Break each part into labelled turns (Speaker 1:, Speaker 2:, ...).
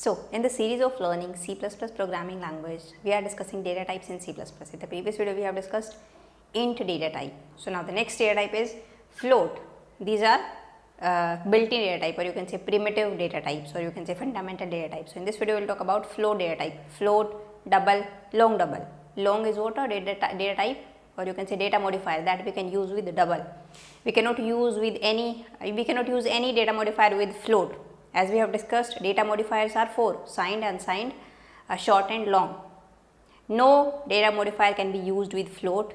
Speaker 1: So, in the series of learning C++ programming language, we are discussing data types in C++. In the previous video, we have discussed int data type. So, now the next data type is float. These are built-in data type, or you can say primitive data types, or you can say fundamental data types. So, in this video, we will talk about float data type, float, double, long double. Long is what? A data type, or you can say data modifier that we can use with the double. We cannot use any data modifier with float. As we have discussed, data modifiers are 4: signed, unsigned, short and long. No data modifier can be used with float,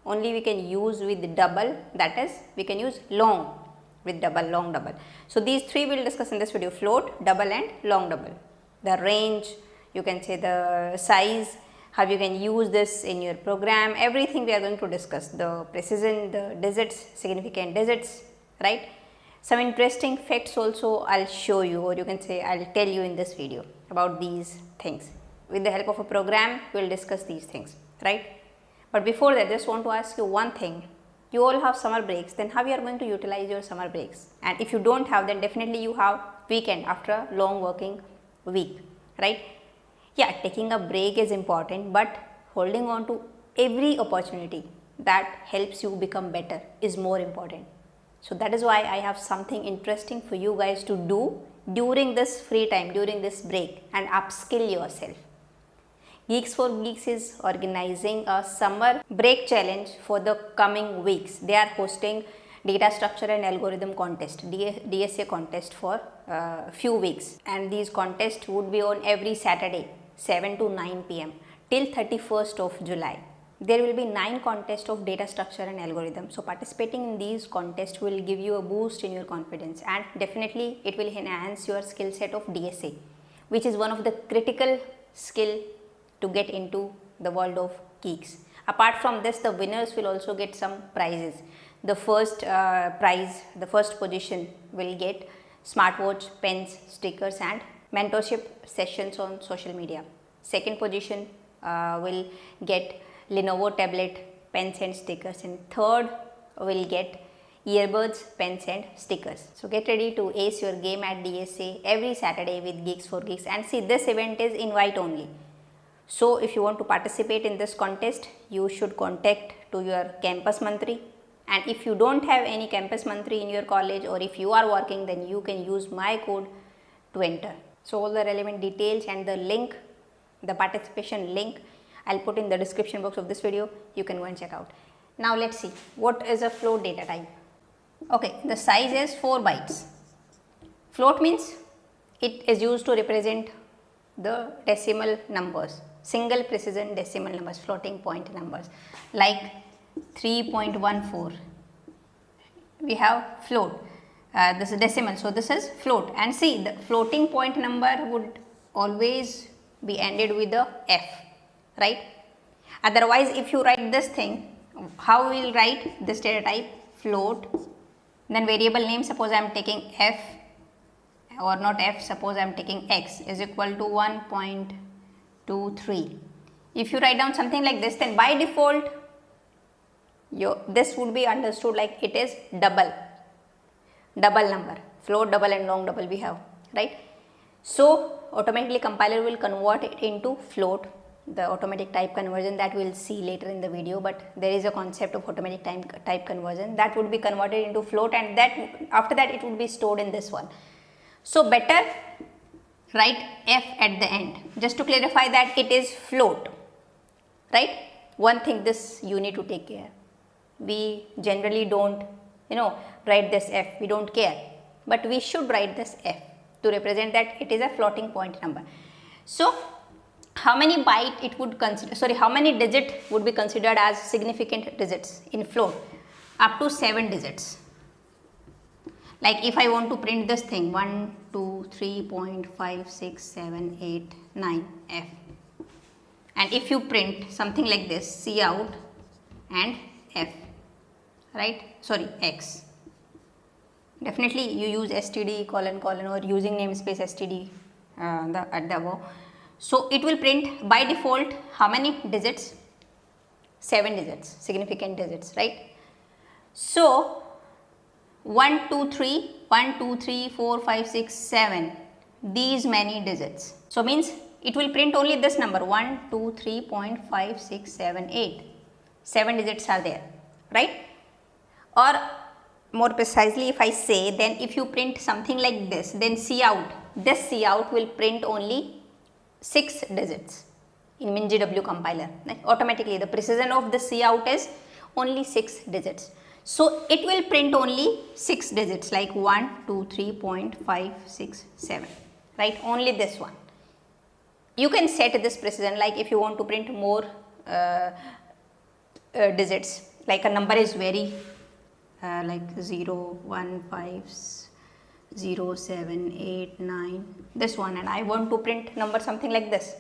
Speaker 1: only we can use with double, that is we can use long with double, long double. So, these three we will discuss in this video: float, double and long double. The range, you can say the size, how you can use this in your program, everything we are going to discuss. The precision, the digits, significant digits, right? Some interesting facts also I will show you, or you can say I will tell you in this video about these things. With the help of a program, we will discuss these things, right? But before that, just want to ask you one thing. You all have summer breaks, then how you are going to utilize your summer breaks? And if you don't have, then definitely you have weekend after a long working week, right? Yeah, taking a break is important, but holding on to every opportunity that helps you become better is more important. So, that is why I have something interesting for you guys to do during this free time, during this break, and upskill yourself. GeeksforGeeks is organizing a summer break challenge for the coming weeks. They are hosting data structure and algorithm contest, DSA contest, for few weeks, and these contests would be on every Saturday 7 to 9 p.m. till 31st of July. There will be 9 contests of data structure and algorithm. So, participating in these contests will give you a boost in your confidence, and definitely it will enhance your skill set of DSA, which is one of the critical skill to get into the world of geeks. Apart from this, the winners will also get some prizes. The first prize, the first position will get smartwatch, pens, stickers and mentorship sessions on social media. Second position will get Lenovo tablet, pens and stickers, and third will get earbuds, pens and stickers. So, get ready to ace your game at DSA every Saturday with Geeks4Geeks. And see, this event is invite only. So, if you want to participate in this contest, you should contact to your campus mantri, and if you don't have any campus mantri in your college, or if you are working, then you can use my code to enter. So, all the relevant details and the link, the participation link, I will put in the description box of this video. You can go and check out. Now, let us see what is a float data type. Okay, the size is 4 bytes. Float means it is used to represent the decimal numbers, single precision decimal numbers, floating point numbers, like 3.14. We have float. This is decimal, so this is float. And see, the floating point number would always be ended with a F, right? Otherwise, if you write this thing, how we will write this data type? Float, then variable name, suppose I am taking F, or not F, suppose I am taking X is equal to 1.23. If you write down something like this, then by default this would be understood like it is double number, float, double and long double we have, right? So, automatically compiler will convert it into float, the automatic type conversion that we will see later in the video, but there is a concept of automatic type conversion that would be converted into float, and that after that it would be stored in this one. So, better write F at the end, just to clarify that it is float, right? One thing this you need to take care. We generally don't write this F, we don't care, but we should write this F to represent that it is a floating point number. So, how many byte it would consider, how many digit would be considered as significant digits in float? Up to 7 digits. Like if I want to print this thing 1, 2, 3.5678 9F, and if you print something like this, Cout and F, right, X, definitely you use std : or using namespace std at the above. So, it will print by default how many digits? 7 digits, significant digits, right? So, 1, 2, 3, 4, 5, 6, 7 these many digits. So means it will print only this number 1, 2, 3.5, 6, 7, 8. 7 digits are there, right? Or more precisely if I say, then if you print something like this, then Cout, this Cout will print only 6 digits in MinGW compiler. Like automatically the precision of the Cout is only 6 digits. So it will print only 6 digits like 1, 2, 3.5, 6, 7, right? Only this one. You can set this precision like if you want to print more digits, like a number is very like 0, 1, 5, 0, 7, 8, 9, this one, and I want to print number something like this,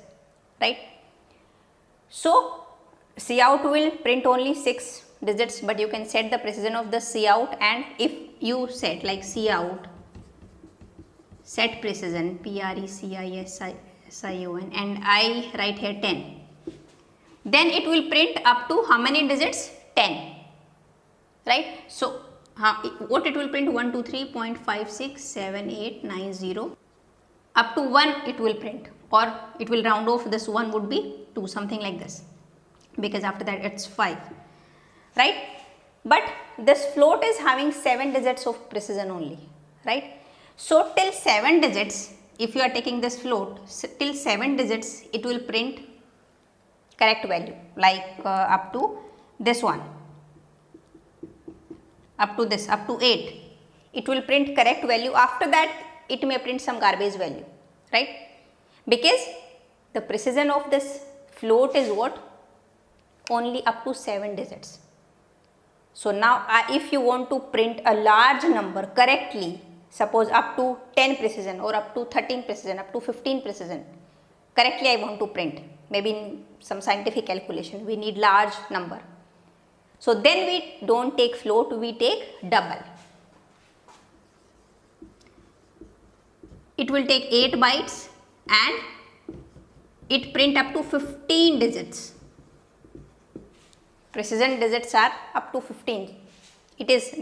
Speaker 1: right? So Cout will print only 6 digits, but you can set the precision of the Cout, and if you set like Cout set precision precision and I write here 10, then it will print up to how many digits? 10, right? So what it will print? 1, 2, 3.5, 6, 7, 8, 9, 0, up to 1 it will print, or it will round off, this 1 would be 2, something like this, because after that it's 5, right? But this float is having 7 digits of precision only, right? So till 7 digits, if you are taking this float, till 7 digits it will print correct value, like up to this one, up to this, up to 8, it will print correct value. After that it may print some garbage value, right? Because the precision of this float is what? Only up to 7 digits. So now if you want to print a large number correctly, suppose up to 10 precision or up to 13 precision, up to 15 precision, correctly I want to print, maybe in some scientific calculation we need large number. So then we don't take float, we take double. It will take 8 bytes and it print up to 15 digits. Precision digits are up to 15.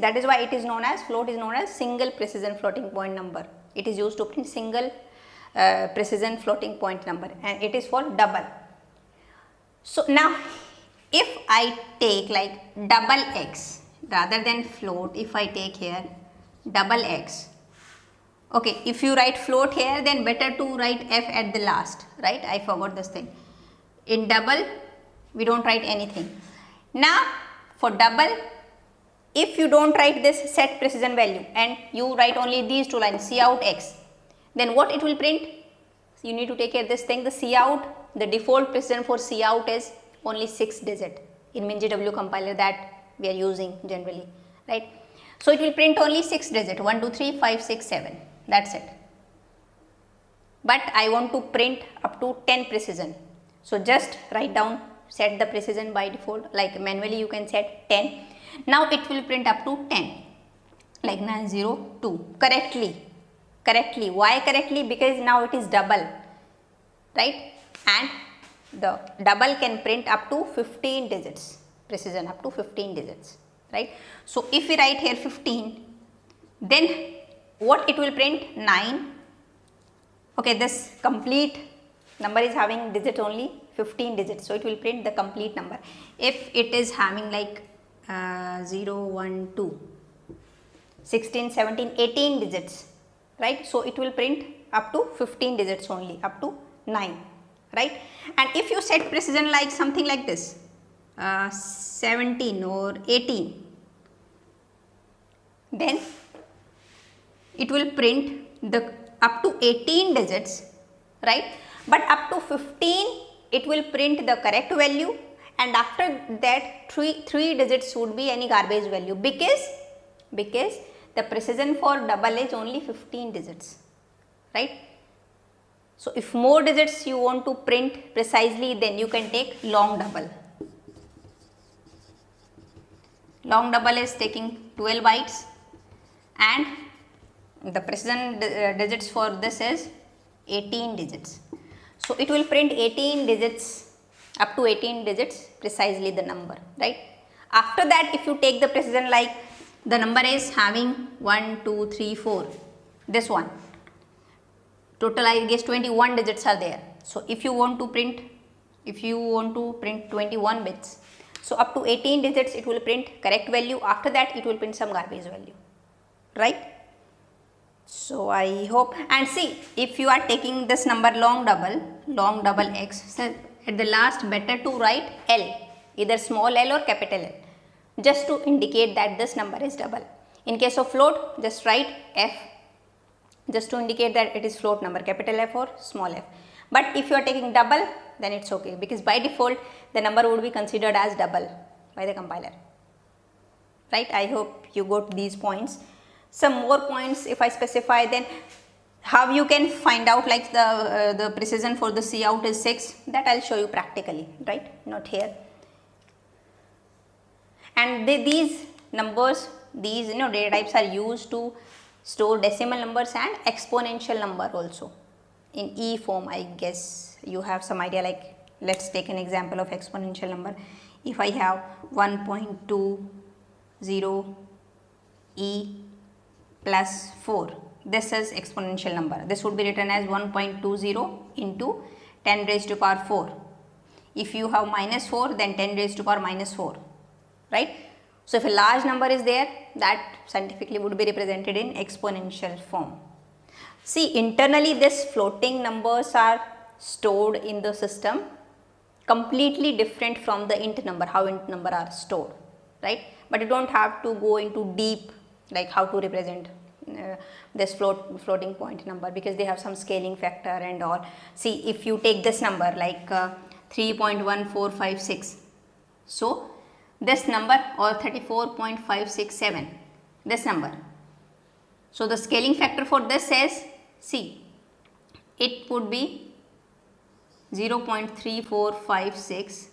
Speaker 1: That is why it is known as, float is known as single precision floating point number. It is used to print single precision floating point number, and it is for double. So now if I take like double x rather than float, if I take here double x, okay, if you write float here, then better to write f at the last, right? I forgot this thing. In double we don't write anything. Now for double, if you don't write this set precision value and you write only these two lines Cout x, then what it will print? You need to take care of this thing. The Cout, the default precision for Cout is only 6 digit in MinGW compiler that we are using generally, right? So it will print only 6 digit, 1, 2, 3, 5, 6, 7, that's it. But I want to print up to 10 precision. So just write down, set the precision by default, like manually you can set 10. Now it will print up to 10, like 902 correctly. Why correctly? Because now it is double, right? And the double can print up to 15 digits, precision up to 15 digits, right? So if we write here 15, then what it will print? 9. Okay, this complete number is having digit only 15 digits, so it will print the complete number. If it is having like 0, 1, 2, 16, 17, 18 digits, right? So it will print up to 15 digits only, up to 9, right? And if you set precision like something like this, 17 or 18, then it will print the up to 18 digits, right? But up to 15 it will print the correct value, and after that 3 digits would be any garbage value, because the precision for double is only 15 digits, right? So if more digits you want to print precisely, then you can take long double. Long double is taking 12 bytes, and the precision digits for this is 18 digits. So it will print 18 digits, up to 18 digits precisely the number, right? After that, if you take the precision like the number is having 1, 2, 3, 4, this one, Total I guess 21 digits are there. So if you want to print 21 bits, so up to 18 digits it will print correct value, after that it will print some garbage value, right? So I hope, and see, if you are taking this number long double x, so at the last better to write L, either small l or capital L, just to indicate that this number is double. In case of float, just write f, just to indicate that it is float number, capital F or small f. But if you are taking double, then it's okay, because by default the number would be considered as double by the compiler, right? I hope you got these points. Some more points if I specify, then how you can find out like the precision for the cout is 6, that I will show you practically, right? Not here. And these numbers, these data types are used to store decimal numbers and exponential number also in E form. I guess you have some idea, like let's take an example of exponential number. If I have 1.20 e plus 4, this is exponential number. This would be written as 1.20 into 10 raised to power 4. If you have minus 4, then 10 raised to power minus 4, right? So if a large number is there, that scientifically would be represented in exponential form. See, internally this floating numbers are stored in the system completely different from the int number, how int number are stored, right? But you don't have to go into deep like how to represent this floating point number, because they have some scaling factor and all. See, if you take this number like 3.1456, so this number, or 34.567, this number, so the scaling factor for this is, see, it would be 0.3456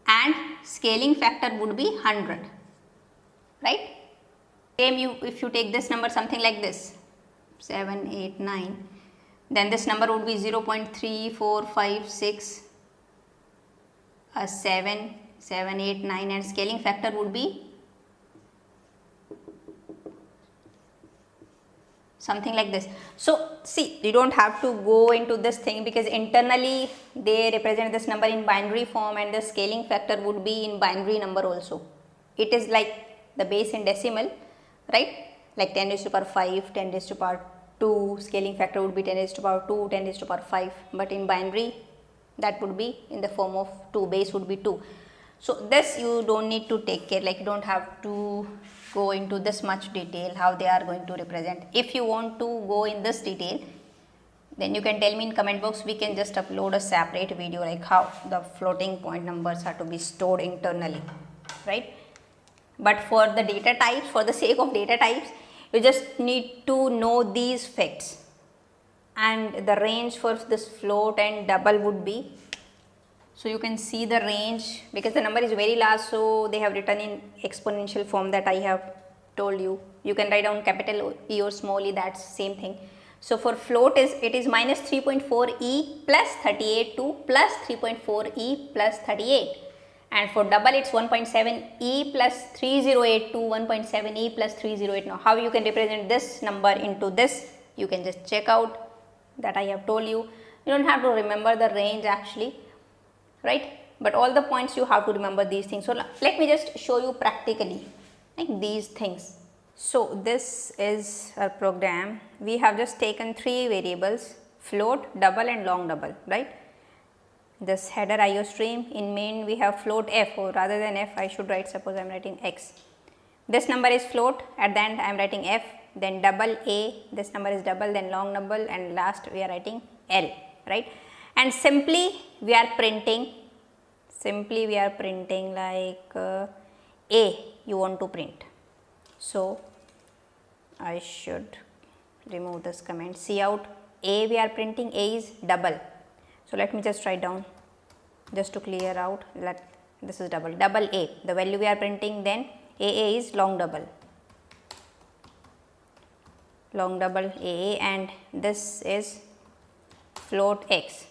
Speaker 1: and scaling factor would be 100, right? Same if you take this number something like this, 789, then this number would be 0.3456 789 and scaling factor would be something like this. So see, you don't have to go into this thing, because internally they represent this number in binary form and the scaling factor would be in binary number also. It is like the base in decimal, right? Like 10 raised to power 5, 10 raised to power 2, scaling factor would be 10 raised to power 2, 10 raised to power 5, but in binary that would be in the form of 2, base would be 2. So this you don't need to take care, like you don't have to go into this much detail how they are going to represent. If you want to go in this detail, then you can tell me in comment box, we can just upload a separate video like how the floating point numbers are to be stored internally, right? But for the data types, for the sake of data types, you just need to know these facts, and the range for this float and double would be, so you can see the range, because the number is very large, so they have written in exponential form that I have told you. You can write down capital E or small e, that's same thing. So for float it is minus 3.4 e plus 38 to plus 3.4 e plus 38, and for double it's 1.7 e plus 308 to 1.7 e plus 308. Now how you can represent this number into this, you can just check out that I have told you. You don't have to remember the range actually, right? But all the points you have to remember these things. So let me just show you practically like these things. So this is our program. We have just taken 3 variables, float, double and long double, right? This header IO stream, in main we have float f, or rather than f I should write, suppose I am writing x. This number is float, at the end I am writing f, then double a, this number is double, then long double, and last we are writing L, right? And simply we are printing like a you want to print. So I should remove this comment, cout a we are printing, a is double. So let me just write down just to clear out, this is double a, the value we are printing, then a is long double a, and this is float x,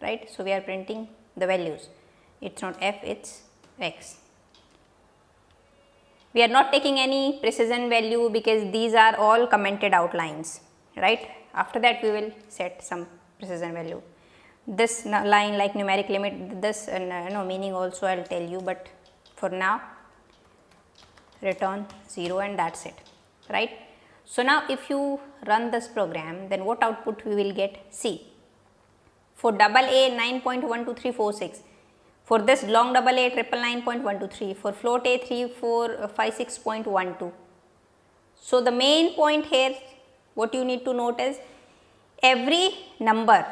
Speaker 1: right? So we are printing the values, it's not f, it's x. We are not taking any precision value because these are all commented outlines, right? After that we will set some precision value. This line like numeric limit, this meaning also I will tell you, but for now return 0 and that's it, right. So now if you run this program, then what output we will get? See, for double A 9.12346, for this long double A 999.123, for float A 3456.12. So the main point here what you need to note is every number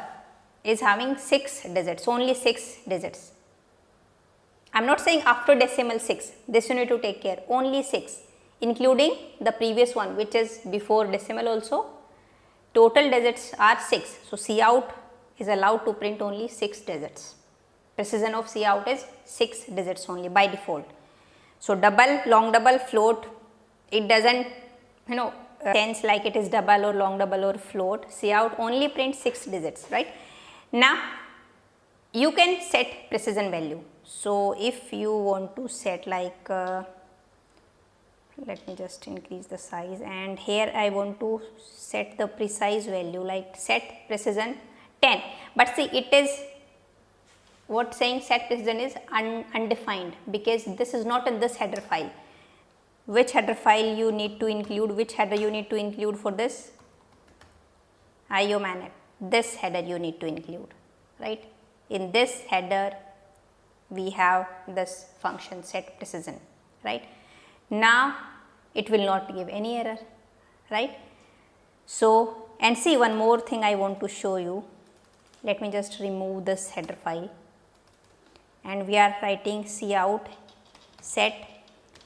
Speaker 1: is having 6 digits, only 6 digits. I am not saying after decimal 6, this you need to take care, only 6, including the previous one which is before decimal also. Total digits are 6. So Cout is allowed to print only 6 digits. Precision of Cout is 6 digits only by default. So double, long double, float, it doesn't sense like it is double or long double or float. Cout only prints 6 digits, right. Now you can set precision value. So if you want to set like let me just increase the size, and here I want to set the precise value like set precision 10, but see it is what saying set precision is undefined, because this is not in this header file. Which header file you need to include, which header you need to include for this? IO manip, this header you need to include, right. In this header we have this function set precision, right. Now it will not give any error, right. So, and see one more thing I want to show you. Let me just remove this header file, and we are writing Cout set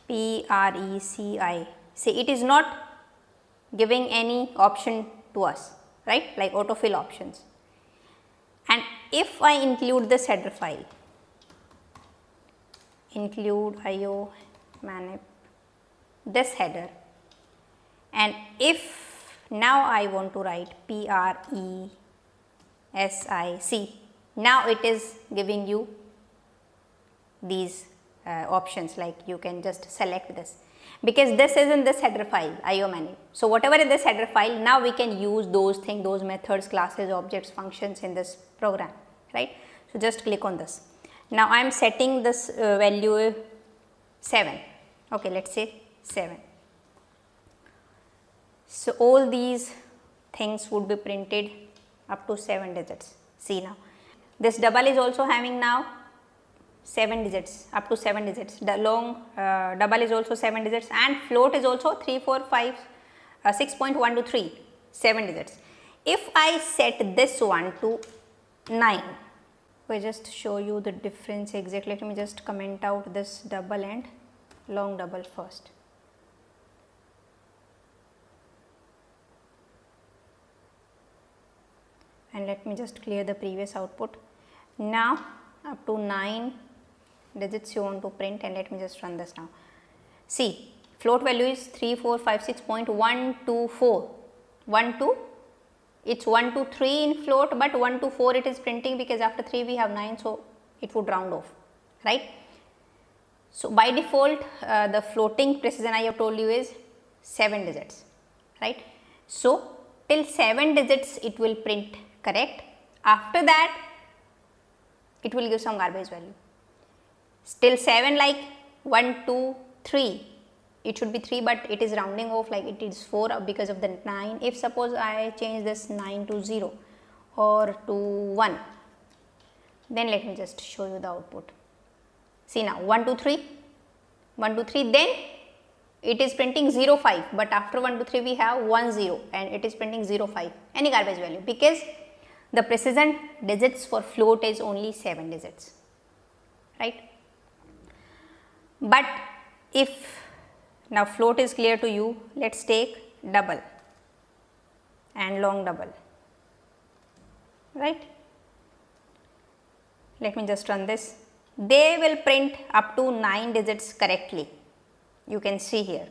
Speaker 1: PRECI. See, it is not giving any option to us, right, like autofill options. And if I include this header file, include IO manip, this header, and if now I want to write PRESIC, now it is giving you these options, like you can just select this, because this is in this header file IO manip. So whatever in this header file, now we can use those things, those methods, classes, objects, functions in this program, right. So just click on this. Now I am setting this value 7, okay, let us say 7. So all these things would be printed up to 7 digits. See now, this double is also having now 7 digits, up to 7 digits. The long double is also 7 digits, and float is also 6.123, 7 digits. If I set this one to 9, I just show you the difference exactly. Let me just comment out this double and long double first. And let me just clear the previous output. Now up to 9 digits you want to print, and let me just run this now. See, float value is 3456.124. 1 to, it's 1 to 3 in float, but 1 to 4 it is printing, because after 3 we have 9, so it would round off, right. So by default the floating precision I have told you is 7 digits, right. So till 7 digits it will print correct. After that it will give some garbage value. Still 7, like 1, 2, 3, it should be 3, but it is rounding off, like it is 4 because of the 9. If suppose I change this 9 to 0 or to 1, then let me just show you the output. See now 1, 2, 3, 1, 2, 3, then it is printing 0, 5, but after 1, 2, 3 we have 1, 0, and it is printing 0, 5, any garbage value, because the precision digits for float is only 7 digits, right. But if now float is clear to you, let us take double and long double, right. Let me just run this. They will print up to 9 digits correctly. You can see here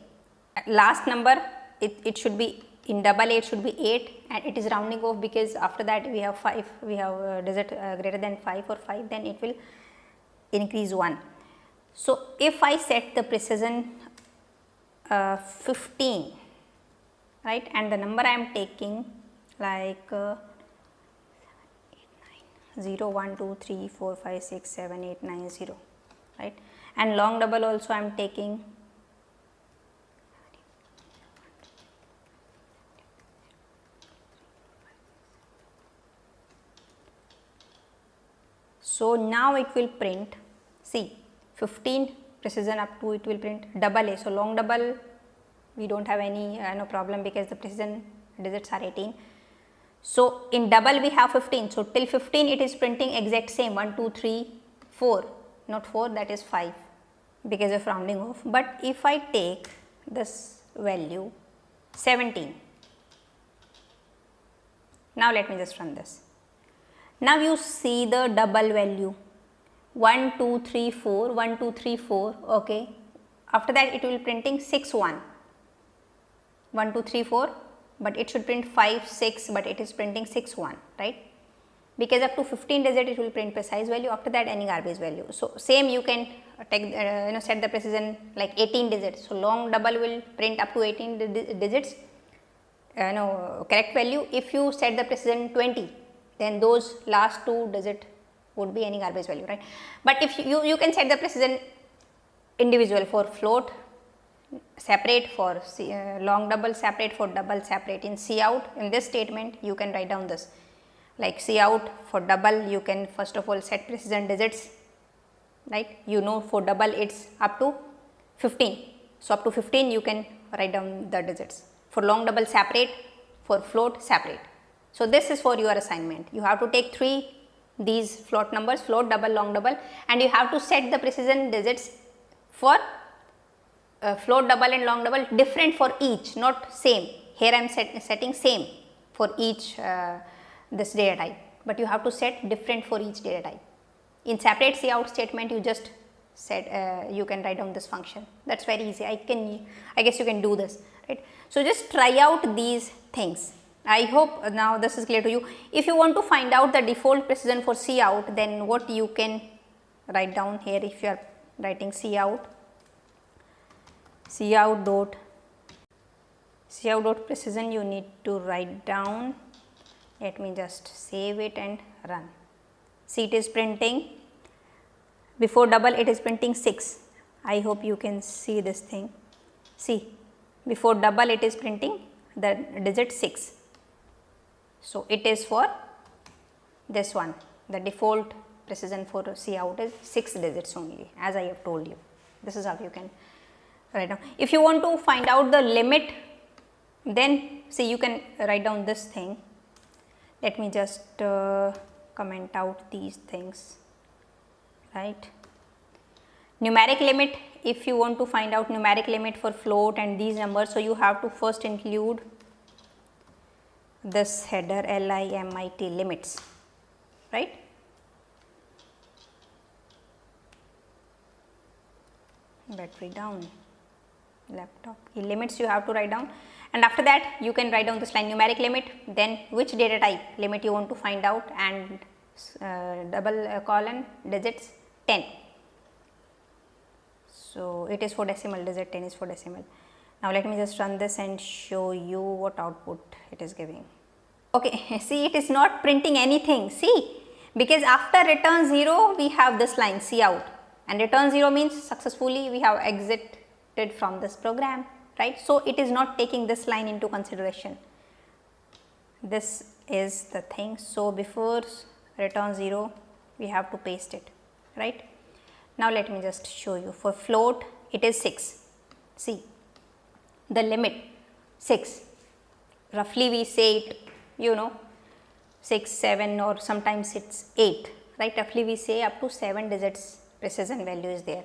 Speaker 1: last number, it should be in double A, it should be 8, and it is rounding off because after that we have 5, we have a digit greater than 5 or 5, then it will increase 1. So if I set the precision 15, right, and the number I am taking like 0 1 2 3 4 5 6 7 8 9 0, right? And long double also I am taking so now it will print, see 15 precision up to it will print double A. So long double we don't have any no problem because the precision digits are 18. So in double we have 15. So till 15 it is printing exact same 1 2 3 4, not 4, that is 5 because of rounding off. But if I take this value 17, now let me just run this. Now you see the double value 1 2 3 4 1 2 3 4, okay. After that it will printing 6 1 1 2 3 4, but it should print 5 6, but it is printing 6 1, right? Because up to 15 digit it will print precise value, after that any garbage value. So same you can take set the precision like 18 digits. So long double will print up to 18 digits correct value. If you set the precision 20, then those last 2 digit would be any garbage value, right? But if you can set the precision individual, for float separate, for long double separate, for double separate. In C out, in this statement you can write down this, like C out for double you can first of all set precision digits, right? You know for double it's up to 15. So up to 15 you can write down the digits. For long double separate, for float separate. So this is for your assignment. You have to take 3 these float numbers, float, double, long double, and you have to set the precision digits for float, double and long double different for each, not same. Here I am setting same for each this data type, but you have to set different for each data type. In separate C out statement you just set you can write down this function. That's very easy. I guess you can do this, right? So just try out these things. I hope now this is clear to you. If you want to find out the default precision for C out, then what you can write down here, if you are writing C out dot precision, you need to write down, let me just save it and run. See, it is printing before double, it is printing 6. I hope you can see this thing. See, before double it is printing the digit 6. So it is for this one, the default precision for C out is 6 digits only, as I have told you. This is how you can write down. If you want to find out the limit, then see you can write down this thing. Let me just comment out these things, right? Numeric limit, if you want to find out numeric limit for float and these numbers, so you have to first include this header limit limits, right? Battery down, laptop limits you have to write down, and after that you can write down this line numeric limit, then which data type limit you want to find out, and double colon digits 10. So it is for decimal, digit 10 is for decimal. Now let me just run this and show you what output it is giving. Okay, see, it is not printing anything, see, because after return 0 we have this line C out, and return 0 means successfully we have exited from this program, right? So it is not taking this line into consideration. This is the thing. So before return 0 we have to paste it, right? Now let me just show you. For float it is 6. See, the limit 6, roughly we say it, 6, 7, or sometimes it's 8, right? Roughly we say up to 7 digits precision value is there.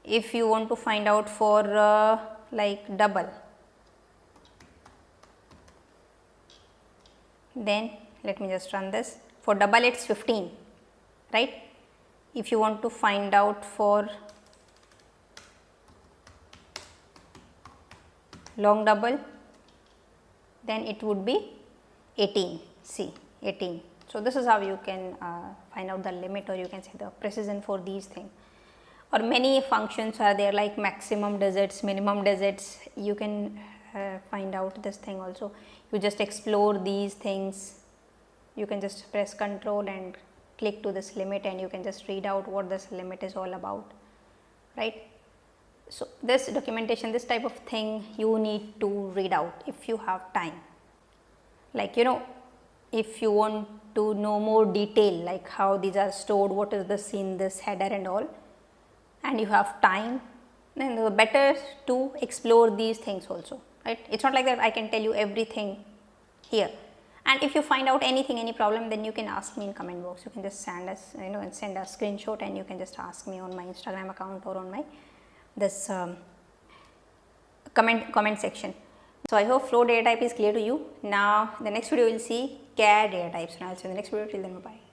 Speaker 1: If you want to find out for like double, then let me just run this. For double it's 15, right? If you want to find out for long double, then it would be 18, see, 18. So this is how you can find out the limit, or you can say the precision for these things. Or many functions are there like maximum digits, minimum digits, you can find out this thing also. You just explore these things. You can just press control and click to this limit, and you can just read out what this limit is all about, right? So this documentation, this type of thing you need to read out if you have time. Like, you know, if you want to know more detail, like how these are stored, what is this in this header and all, and you have time, then the better to explore these things also, right? It's not like that I can tell you everything here. And if you find out anything, any problem, then you can ask me in comment box. You can just send us, you know, and send a screenshot, and you can just ask me on my Instagram account or on my this comment section. So I hope flow data type is clear to you. Now the next video we will see CAD data types. Now I'll see you in the next video. Till then, bye.